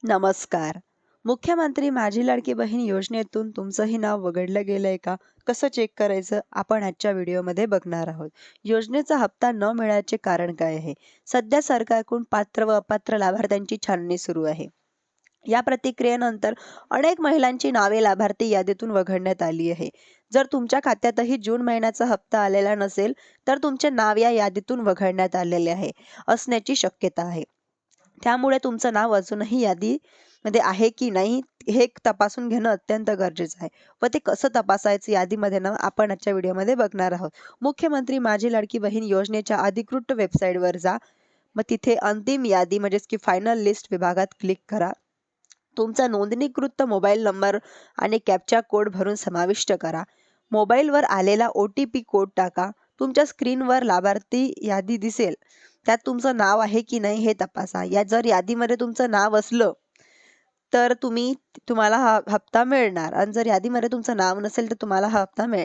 नमस्कार. मुख्यमंत्री माझी लाडकी बहीण योजनेतून तुमचंही नाव वगळलं गेलंय का? कसं चेक करायचं? आपण आजच्या व्हिडिओमध्ये बघणार आहोत. योजनेचा हप्ता न मिळाल्याचे कारण काय आहे? सध्या सरकारकडून पात्र व अपात्र लाभार्थ्यांची छाननी सुरू आहे. या प्रतिक्रियेनंतर अनेक महिलांची नावे लाभार्थी यादीतून वगळण्यात आली आहे. जर तुमच्या खात्यातही जून महिन्याचा हप्ता आलेला नसेल, तर तुमचे नाव या यादीतून वगळण्यात आलेले असण्याची शक्यता आहे. त्यामुळे तुमचं नाव अजूनही यादीमध्ये आहे की नाही हे तपासून घेणं अत्यंत गरजेचं आहे. व ते कसं तपासायचं यादीमध्ये ना आपण आजच्या व्हिडिओमध्ये बघणार आहोत. मुख्यमंत्री माझी लाडकी बहीण योजनेच्या अधिकृत वेबसाईटवर जा. मग तिथे अंतिम यादी म्हणजेच की फायनल लिस्ट विभागात क्लिक करा. तुमचा नोंदणीकृत मोबाईल नंबर आणि कॅप्चा कोड भरून समाविष्ट करा. मोबाईलवर आलेला OTP कोड टाका. तुमच्या स्क्रीनवर लाभार्थी यादी दिसेल. त्यात तुमचं नाव आहे की नाही हे तपासा. जर यादीमध्ये तुमचं नाव असलं तर तुम्हाला हा हप्ता मिळणार आणि जर यादीमध्ये तुमचं नाव नसेल तर तुम्हाला हा हप्ता मिळेल.